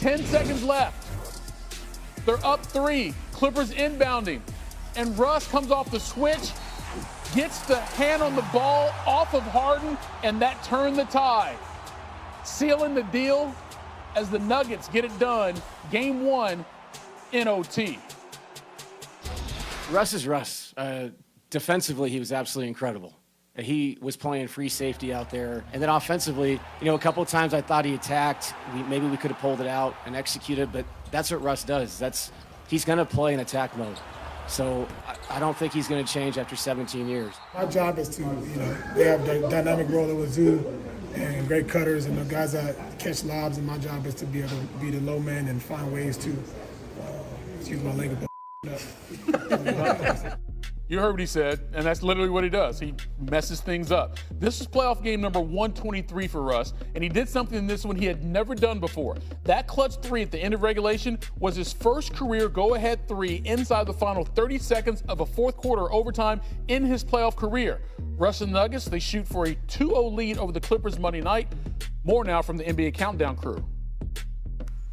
10 seconds left. They're up 3. Clippers inbounding. And Russ comes off the switch, gets the hand on the ball off of Harden, and that turned the tide. Sealing the deal as the Nuggets get it done. Game 1 in OT. Russ is Russ. Defensively, he was absolutely incredible. He was playing free safety out there. And then offensively, a couple of times I thought he attacked. Maybe we could have pulled it out and executed, but that's what Russ does. He's going to play in attack mode. So I don't think he's going to change after 17 years. My job is to, they have the dynamic roller with Zoo and great cutters and the guys that catch lobs, and my job is to be able to be the low man and find ways to, excuse my language, You heard what he said, and that's literally what he does. He messes things up. This is playoff game number 123 for Russ, and he did something in this one he had never done before. That clutch 3 at the end of regulation was his first career go-ahead 3 inside the final 30 seconds of a fourth quarter overtime in his playoff career. Russ and Nuggets, they shoot for a 2-0 lead over the Clippers Monday night. More now from the NBA Countdown crew.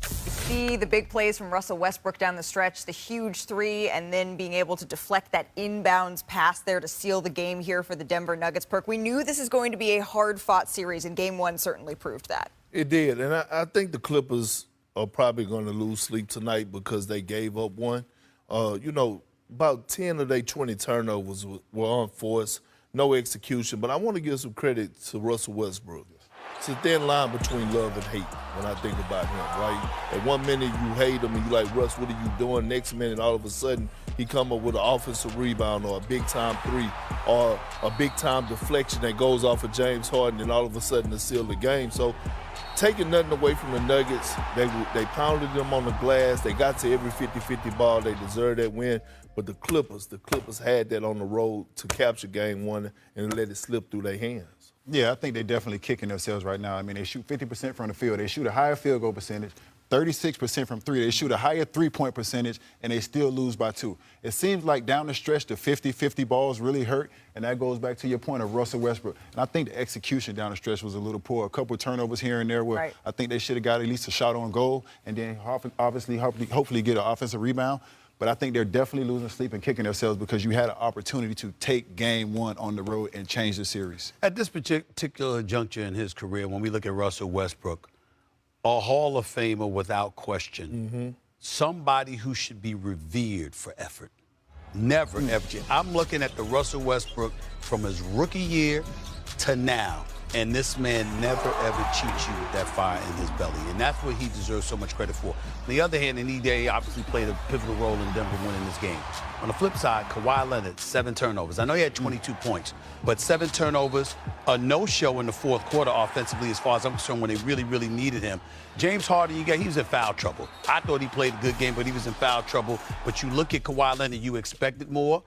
See the big plays from Russell Westbrook down the stretch, the huge 3, and then being able to deflect that inbounds pass there to seal the game here for the Denver Nuggets. Perk, we knew this is going to be a hard-fought series, and Game 1 certainly proved that. It did, and I think the Clippers are probably going to lose sleep tonight because they gave up one. About 10 of their 20 turnovers were unforced, no execution, but I want to give some credit to Russell Westbrook. It's a thin line between love and hate when I think about him, right? At one minute you hate him and you like, Russ, what are you doing? Next minute, all of a sudden, he come up with an offensive rebound or a big-time 3 or a big-time deflection that goes off of James Harden and all of a sudden to seal the game. So taking nothing away from the Nuggets, they pounded them on the glass. They got to every 50-50 ball. They deserved that win. But the Clippers had that on the road to capture Game 1 and let it slip through their hands. Yeah, I think they're definitely kicking themselves right now. I mean, they shoot 50% from the field. They shoot a higher field goal percentage, 36% from 3. They shoot a higher three-point percentage, and they still lose by 2. It seems like down the stretch, the 50-50 balls really hurt, and that goes back to your point of Russell Westbrook. And I think the execution down the stretch was a little poor. A couple of turnovers here and there where I think they should have got at least a shot on goal and then obviously hopefully get an offensive rebound. But I think they're definitely losing sleep and kicking themselves because you had an opportunity to take Game 1 on the road and change the series. At this particular juncture in his career, when we look at Russell Westbrook, a Hall of Famer without question, somebody who should be revered for effort. Never, ever. I'm looking at the Russell Westbrook from his rookie year to now. And this man never, ever cheats you with that fire in his belly. And that's what he deserves so much credit for. On the other hand, Nikola obviously played a pivotal role in Denver winning this game. On the flip side, Kawhi Leonard, 7 turnovers. I know he had 22 points, but 7 turnovers, a no-show in the fourth quarter offensively as far as I'm concerned when they really, really needed him. James Harden, he was in foul trouble. I thought he played a good game, but he was in foul trouble. But you look at Kawhi Leonard, you expected more.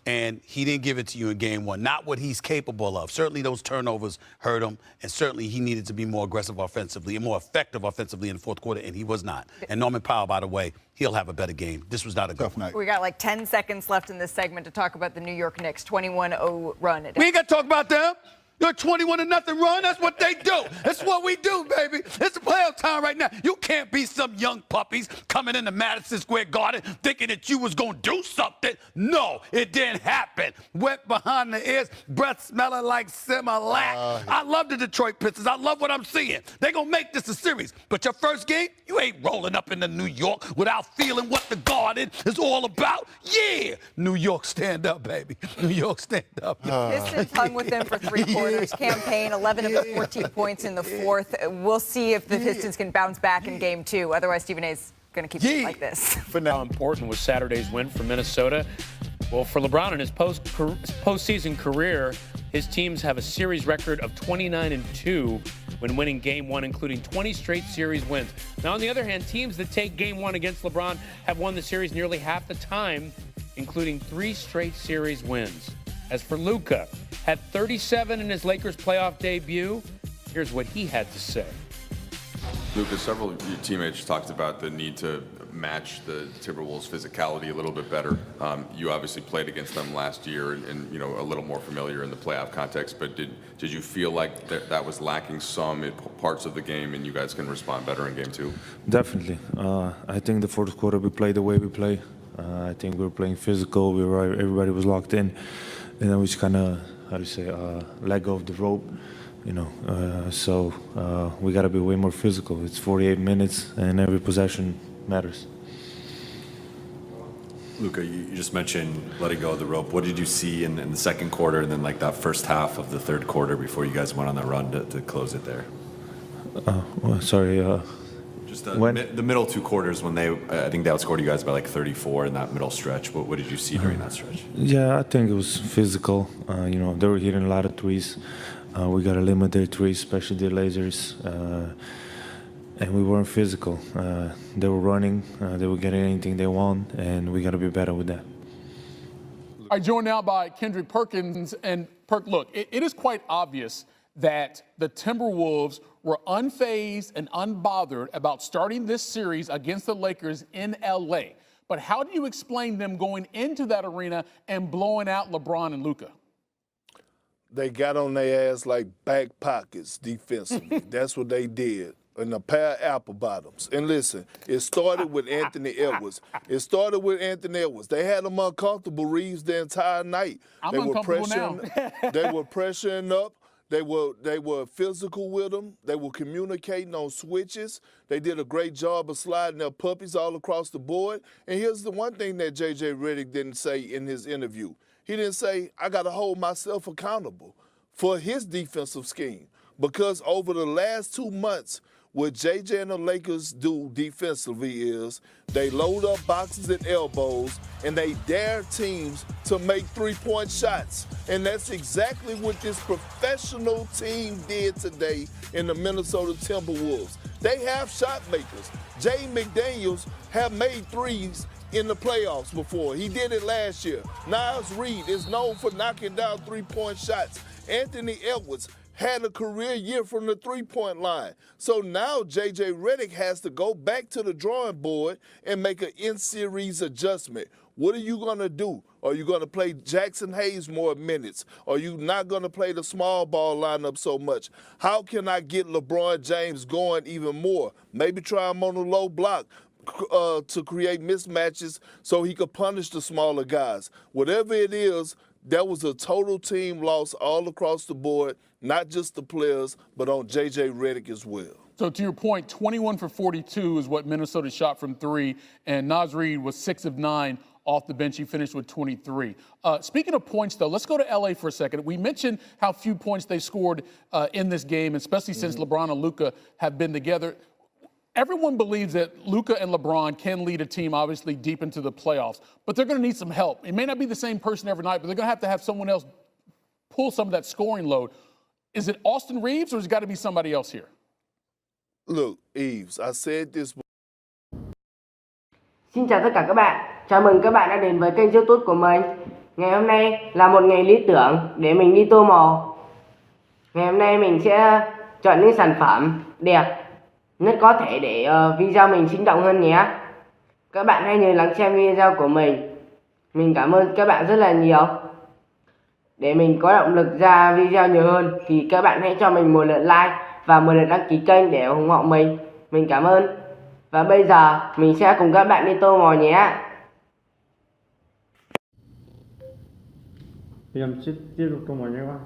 And he didn't give it to you in Game 1. Not what he's capable of. Certainly those turnovers hurt him, and certainly he needed to be more aggressive offensively and more effective offensively in the fourth quarter, and he was not. And Norman Powell, by the way, he'll have a better game. This was not a good night. We got like 10 seconds left in this segment to talk about the New York Knicks 21-0 run. We ain't got to talk about them. They're 21-0 run. That's what they do. That's what we do, baby. It's the playoff time right now. You can't be some young puppies coming into Madison Square Garden thinking that you was going to do something. No, it didn't happen. Wet behind the ears, breath smelling like Similac. I love the Detroit Pistons. I love what I'm seeing. They're going to make this a series. But your first game, you ain't rolling up into New York without feeling what the Garden is all about. Yeah. New York, stand up, baby. New York, stand up. Pistons hung with them for 3 quarters. Campaign, 11 of the 14 points in the fourth. We'll see if the Pistons can bounce back in Game 2. Otherwise, Stephen A's going to keep it like this. How important was Saturday's win for Minnesota? Well, for LeBron in his postseason career, his teams have a series record of 29-2 when winning Game 1, including 20 straight series wins. Now, on the other hand, teams that take Game 1 against LeBron have won the series nearly half the time, including 3 straight series wins. As for Luka, had 37 in his Lakers playoff debut. Here's what he had to say. Lucas, several of your teammates talked about the need to match the Timberwolves' physicality a little bit better. You obviously played against them last year and you know, a little more familiar in the playoff context, but did you feel like that was lacking some in parts of the game and you guys can respond better in game two? Definitely. I think the fourth quarter we played the way we play. I think we were playing physical. Everybody was locked in, and then we just kind of, let go of the rope. You know, so we got to be way more physical. It's 48 minutes, and every possession matters. Luka, you just mentioned letting go of the rope. What did you see in the second quarter and then like that first half of the third quarter before you guys went on that run to close it there? Just the middle two quarters when I think they outscored you guys by like 34 in that middle stretch. What did you see during that stretch? Yeah, I think it was physical. You know, they were hitting a lot of threes. We got to limit their threes, especially their lasers. And we weren't physical. They were running. They were getting anything they want, and we got to be better with that. All right, joined now by Kendrick Perkins. And Perk, look, it is quite obvious that the Timberwolves were unfazed and unbothered about starting this series against the Lakers in L.A. But how do you explain them going into that arena and blowing out LeBron and Luka? They got on their ass like back pockets defensively. That's what they did. And a pair of apple bottoms. And listen, it started with Anthony Edwards. They had them uncomfortable, Reeves, the entire night. They were pressuring up. They were physical with them. They were communicating on switches. They did a great job of sliding their puppies all across the board. And here's the one thing that J.J. Redick didn't say in his interview. He didn't say, I got to hold myself accountable for his defensive scheme. Because over the last 2 months, what J.J. and the Lakers do defensively is they load up boxes and elbows, and they dare teams to make three-point shots. And that's exactly what this professional team did today in the Minnesota Timberwolves. They have shot makers. Jay McDaniels have made threes in the playoffs before. He did it last year. Naz Reid is known for knocking down three-point shots. Anthony Edwards had a career year from the three-point line. So now J.J. Redick has to go back to the drawing board and make an in-series adjustment. What are you going to do? Are you going to play Jackson Hayes more minutes? Are you not going to play the small ball lineup so much? How can I get LeBron James going even more? Maybe try him on the low block to create mismatches so he could punish the smaller guys. Whatever it is, that was a total team loss all across the board, not just the players, but on J.J. Redick as well. So to your point, 21 for 42 is what Minnesota shot from three, and Naz Reid was 6 of 9 off the bench. He finished with 23. Speaking of points, though, let's go to L.A. for a second. We mentioned how few points they scored in this game, especially since LeBron and Luka have been together. Everyone believes that Luka and LeBron can lead a team, obviously, deep into the playoffs, but they're going to need some help. It may not be the same person every night, but they're going to have someone else pull some of that scoring load. Is it Austin Reeves, or has it got to be somebody else here? Look, Eves, I said this. Xin chào tất cả các bạn. Chào mừng các bạn đã đến với kênh YouTube của mình. Ngày hôm nay là một ngày lý tưởng để mình đi tô màu. Ngày hôm nay mình sẽ chọn những sản phẩm đẹp nhất có thể để video mình sinh động hơn nhé. Các bạn hãy nhớ lắng xem video của mình. Mình cảm ơn các bạn rất là nhiều. Để mình có động lực ra video nhiều hơn thì các bạn hãy cho mình một lượt like và một lượt đăng ký kênh để ủng hộ mình. Mình cảm ơn. Và bây giờ mình sẽ cùng các bạn đi tô màu nhé. Em sẽ tiếp tục tô màu nhé các bạn.